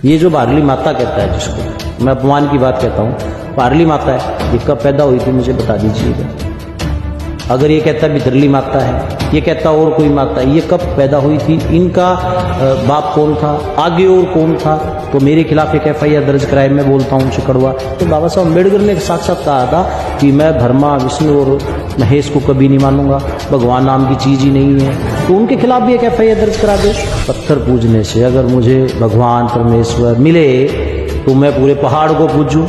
ये जो बारली माता कहता है, जिसको मैं अपमान की बात कहता हूँ, बारली माता है, ये कब पैदा हुई थी मुझे बता दीजिएगा। अगर ये कहता बिदरली माता है, ये कहता और कोई माता है, ये कब पैदा हुई थी, इनका बाप कौन था, आगे और कौन था, तो मेरे खिलाफ एक FIR दर्ज कराए। मैं बोलता हूँ उनसे कड़वा। तो बाबा साहब अम्बेडकर ने साक्षात कहा था कि मैं ब्रह्मा विष्णु और महेश को कभी नहीं मानूंगा, भगवान नाम की चीज़ ही नहीं है। तो उनके खिलाफ भी एक FIR दर्ज करा दे। पत्थर पूजने से अगर मुझे भगवान परमेश्वर मिले तो मैं पूरे पहाड़ को पूजूं,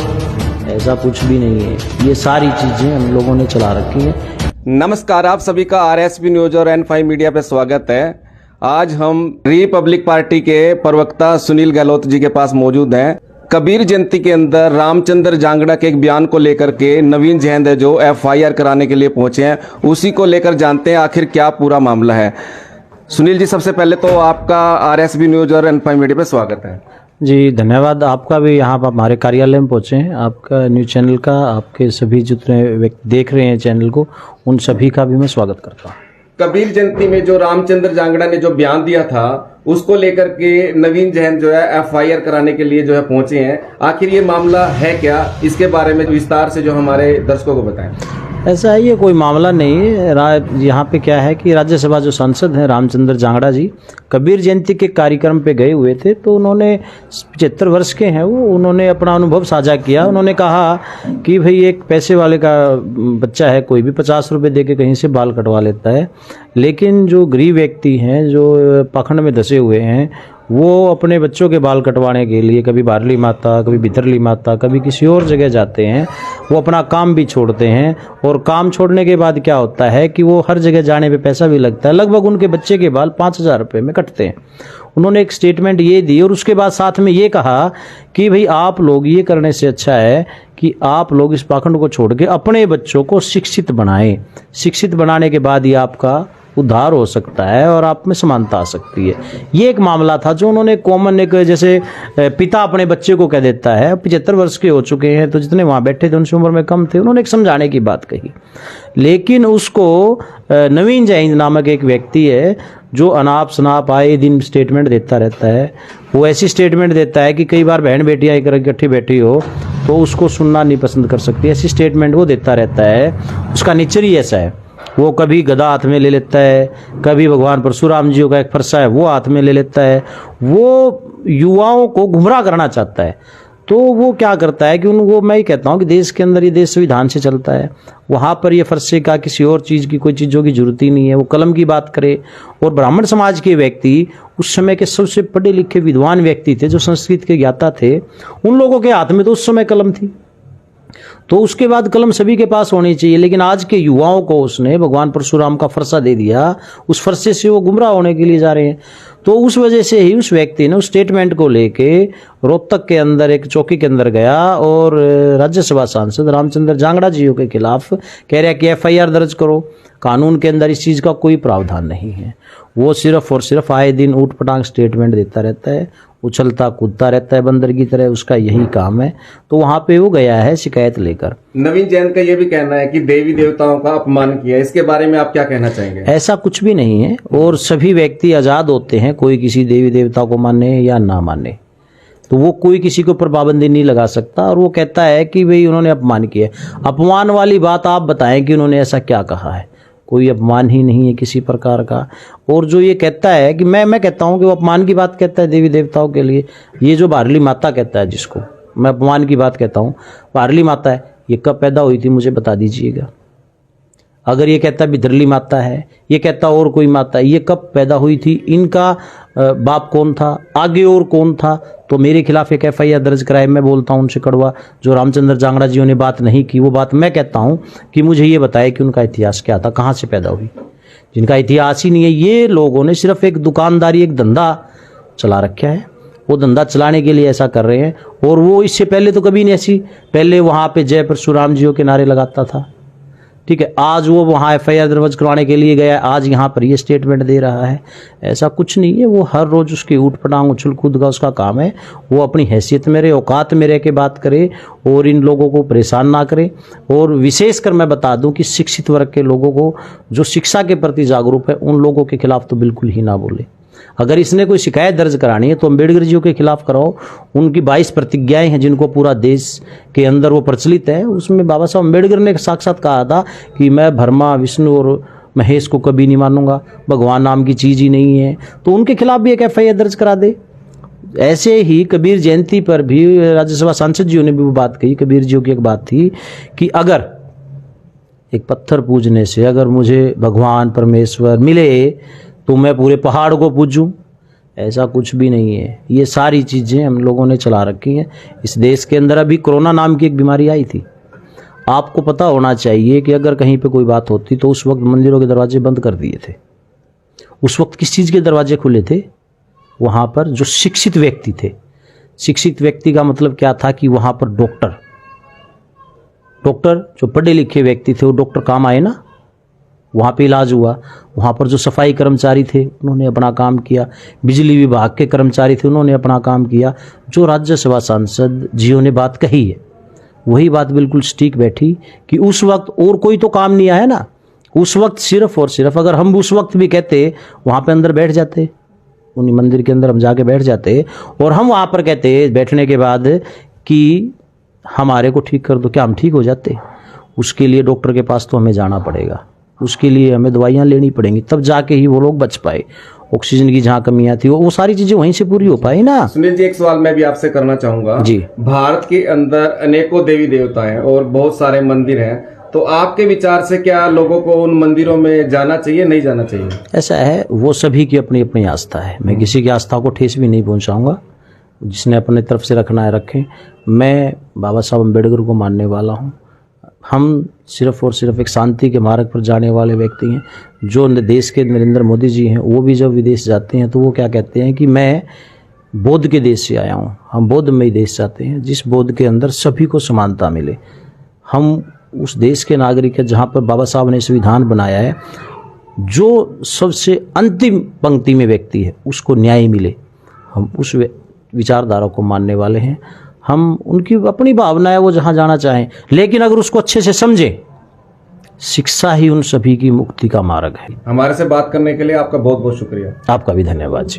ऐसा कुछ भी नहीं है। ये सारी चीज़ें हम लोगों ने चला रखी हैं। नमस्कार, आप सभी का RSP न्यूज और N5 मीडिया पे स्वागत है। आज हम रिपब्लिक पार्टी के प्रवक्ता सुनील गहलोत जी के पास मौजूद हैं। कबीर जयंती के अंदर रामचंद्र जांगड़ा के एक बयान को लेकर के नवीन जैन है जो FIR कराने के लिए पहुंचे हैं, उसी को लेकर जानते हैं आखिर क्या पूरा मामला है। सुनील जी, सबसे पहले तो आपका RSP न्यूज और N5 मीडिया पे स्वागत है। जी धन्यवाद। आपका भी यहाँ पर हमारे कार्यालय में पहुँचे हैं, आपका न्यूज़ चैनल का, आपके सभी जितने व्यक्ति देख रहे हैं चैनल को, उन सभी का भी मैं स्वागत करता हूँ। कबीर जयंती में जो रामचंद्र जांगड़ा ने जो बयान दिया था, उसको लेकर के नवीन जैन जो है FIR कराने के लिए जो है पहुंचे हैं। आखिर ये मामला है क्या, इसके बारे में विस्तार से जो हमारे दर्शकों को बताएं। ऐसा है, ये कोई मामला नहीं है। यहाँ पे क्या है कि राज्यसभा जो सांसद हैं रामचंद्र जांगड़ा जी, कबीर जयंती के कार्यक्रम पे गए हुए थे। तो उन्होंने 75 वर्ष के हैं वो, उन्होंने अपना अनुभव साझा किया। उन्होंने कहा कि भाई एक पैसे वाले का बच्चा है, कोई भी 50 रुपये दे के कहीं से बाल कटवा लेता है, लेकिन जो गरीब व्यक्ति हैं, जो पाखंड में धसे हुए हैं, वो अपने बच्चों के बाल कटवाने के लिए कभी बारली माता, कभी बिदरली माता, कभी किसी और जगह जाते हैं। वो अपना काम भी छोड़ते हैं, और काम छोड़ने के बाद क्या होता है कि वो हर जगह जाने पे पैसा भी लगता है। लगभग उनके बच्चे के बाल 5000 रुपये में कटते हैं। उन्होंने एक स्टेटमेंट ये दी, और उसके बाद साथ में ये कहा कि भाई आप लोग ये करने से अच्छा है कि आप लोग इस पाखंड को छोड़ के अपने बच्चों को शिक्षित बनाएं। शिक्षित बनाने के बाद ही आपका उद्धार हो सकता है और आप में समानता आ सकती है। ये एक मामला था जो उन्होंने कॉमन, एक जैसे पिता अपने बच्चे को कह देता है, 75 वर्ष के हो चुके हैं, तो जितने वहाँ बैठे थे उनसे उम्र में कम थे, उन्होंने एक समझाने की बात कही। लेकिन उसको नवीन जैन नामक एक व्यक्ति है जो अनाप शनाप आए दिन स्टेटमेंट देता रहता है। वो ऐसी स्टेटमेंट देता है कि कई बार बहन बेटियाँ इकट्ठी बैठी हो तो उसको सुनना नहीं पसंद कर सकती। ऐसी स्टेटमेंट वो देता रहता है। उसका नेचर ही ऐसा है। वो कभी गदा हाथ में ले लेता है, कभी भगवान परशुराम जी का एक फरसा है वो हाथ में ले लेता है। वो युवाओं को गुमराह करना चाहता है। तो वो क्या करता है कि उनको, मैं ही कहता हूँ कि देश के अंदर ये देश संविधान से चलता है, वहाँ पर ये फरसे का किसी और चीज़ की कोई चीज़ों की जरूरत ही नहीं है। वो कलम की बात करे। और ब्राह्मण समाज के व्यक्ति, उस समय के सबसे पढ़े लिखे विद्वान व्यक्ति थे, जो संस्कृत के ज्ञाता थे, उन लोगों के हाथ में तो उस समय कलम थी। तो उसके बाद कलम सभी के पास होनी चाहिए। लेकिन आज के युवाओं को उसने भगवान परशुराम का फरसा दे दिया, उस फरसे से वो गुमराह होने के लिए जा रहे हैं। तो उस वजह से ही उस व्यक्ति ने उस स्टेटमेंट को लेके रोहतक के अंदर एक चौकी के अंदर गया और राज्यसभा सांसद रामचंद्र जांगड़ा जी के खिलाफ कह रहा है कि FIR दर्ज करो। कानून के अंदर इस चीज़ का कोई प्रावधान नहीं है। वो सिर्फ और सिर्फ आए दिन ऊट पटांग स्टेटमेंट देता रहता है, उछलता कूदता रहता है बंदर की तरह, उसका यही काम है। तो वहां पे वो गया है शिकायत लेकर। नवीन जैन का ये भी कहना है कि देवी देवताओं का अपमान किया, इसके बारे में आप क्या कहना चाहेंगे? ऐसा कुछ भी नहीं है, और सभी व्यक्ति आजाद होते हैं, कोई किसी देवी देवता को माने या ना माने। तो वो कोई किसी के ऊपर पाबंदी नहीं लगा सकता। और वो कहता है कि भाई उन्होंने अपमान किया। अपमान वाली बात आप बताएं कि उन्होंने ऐसा क्या कहा है। कोई अपमान ही नहीं है किसी प्रकार का। और जो ये कहता है कि मैं कहता हूँ कि वो अपमान की बात कहता है देवी देवताओं के लिए। ये जो बारली माता कहता है, जिसको मैं अपमान की बात कहता हूँ, बारली माता है, ये कब पैदा हुई थी मुझे बता दीजिएगा। अगर ये कहता बिदरली माता है, ये कहता और कोई माता है, ये कब पैदा हुई थी, इनका बाप कौन था, आगे और कौन था, तो मेरे खिलाफ एक FIR दर्ज कराए। मैं बोलता हूँ उनसे कड़वा। जो रामचंद्र जांगड़ा जी ने बात नहीं की, वो बात मैं कहता हूँ कि मुझे ये बताए कि उनका इतिहास क्या था, कहाँ से पैदा हुई। जिनका इतिहास ही नहीं है, ये लोगों ने सिर्फ एक दुकानदारी, एक धंधा चला रखा है। वो धंधा चलाने के लिए ऐसा कर रहे हैं। और वो इससे पहले तो कभी नहीं ऐसी, पहले वहाँ पे जय परशुराम जी के नारे लगाता था, ठीक है। आज वो वहाँ FIR दर्ज करवाने के लिए गया, आज यहाँ पर ये स्टेटमेंट दे रहा है। ऐसा कुछ नहीं है। वो हर रोज उसकी ऊट पटांग उछल कूद का उसका काम है। वो अपनी हैसियत में रहे, औकात में रह के बात करे, और इन लोगों को परेशान ना करे। और विशेषकर मैं बता दूं कि शिक्षित वर्ग के लोगों को, जो शिक्षा के प्रति जागरूक है, उन लोगों के खिलाफ तो बिल्कुल ही ना बोले। अगर इसने कोई शिकायत दर्ज करानी है तो अम्बेडकर जी के खिलाफ कराओ। उनकी 22 प्रतिज्ञाएं हैं जिनको पूरा देश के अंदर वो प्रचलित है। उसमें बाबा साहब अम्बेडकर ने साक्षात कहा था कि मैं ब्रह्मा विष्णु और महेश को कभी नहीं मानूंगा, भगवान नाम की चीज ही नहीं है। तो उनके खिलाफ भी एक FIR दर्ज करा दे। ऐसे ही कबीर जयंती पर भी राज्यसभा सांसद जी ने भी वो बात कही। कबीर जी की एक बात थी कि अगर एक पत्थर पूजने से अगर मुझे भगवान परमेश्वर मिले तो मैं पूरे पहाड़ को पूजूं। ऐसा कुछ भी नहीं है। ये सारी चीज़ें हम लोगों ने चला रखी हैं। इस देश के अंदर अभी कोरोना नाम की एक बीमारी आई थी। आपको पता होना चाहिए कि अगर कहीं पे कोई बात होती तो उस वक्त मंदिरों के दरवाजे बंद कर दिए थे। उस वक्त किस चीज़ के दरवाजे खुले थे? वहाँ पर जो शिक्षित व्यक्ति थे। शिक्षित व्यक्ति का मतलब क्या था कि वहाँ पर डॉक्टर जो पढ़े लिखे व्यक्ति थे वो डॉक्टर काम आए ना, वहाँ पे इलाज हुआ। वहाँ पर जो सफाई कर्मचारी थे उन्होंने अपना काम किया। बिजली विभाग के कर्मचारी थे उन्होंने अपना काम किया। जो राज्यसभा सांसद जियों ने बात कही है वही बात बिल्कुल सटीक बैठी कि उस वक्त और कोई तो काम नहीं आया ना। उस वक्त सिर्फ और सिर्फ अगर हम उस वक्त भी कहते वहाँ पे अंदर बैठ जाते, उन्हीं मंदिर के अंदर हम जाके बैठ जाते और हम वहाँ पर कहते बैठने के बाद कि हमारे को ठीक कर दो, क्या हम ठीक हो जाते? उसके लिए डॉक्टर के पास तो हमें जाना पड़ेगा, उसके लिए हमें दवाइयाँ लेनी पड़ेंगी, तब जाके ही वो लोग बच पाए। ऑक्सीजन की जहाँ कमियां थी वो सारी चीजें वहीं से पूरी हो पाई ना। सुनील जी, एक सवाल मैं भी आपसे करना चाहूंगा जी। भारत के अंदर अनेकों देवी देवता हैं और बहुत सारे मंदिर हैं, तो आपके विचार से क्या लोगों को उन मंदिरों में जाना चाहिए, नहीं जाना चाहिए? ऐसा है, वो सभी की अपनी अपनी आस्था है। मैं किसी की आस्था को ठेस भी नहीं पहुंचाऊंगा। जिसने अपने तरफ से रखना है रखें। मैं बाबा साहब अम्बेडकर को मानने वाला हूँ। हम सिर्फ और सिर्फ एक शांति के मार्ग पर जाने वाले व्यक्ति हैं। जो देश के नरेंद्र मोदी जी हैं वो भी जब विदेश जाते हैं तो वो क्या कहते हैं कि मैं बौद्ध के देश से आया हूँ, हम बौद्धमय देश चाहते हैं जिस बौद्ध के अंदर सभी को समानता मिले। हम उस देश के नागरिक हैं जहाँ पर बाबा साहब ने संविधान बनाया है, जो सबसे अंतिम पंक्ति में व्यक्ति है उसको न्याय मिले। हम उस विचारधारा को मानने वाले हैं। हम उनकी अपनी भावना है, वो जहाँ जाना चाहें, लेकिन अगर उसको अच्छे से समझें, शिक्षा ही उन सभी की मुक्ति का मार्ग है। हमारे से बात करने के लिए आपका बहुत बहुत शुक्रिया। आपका भी धन्यवाद जी।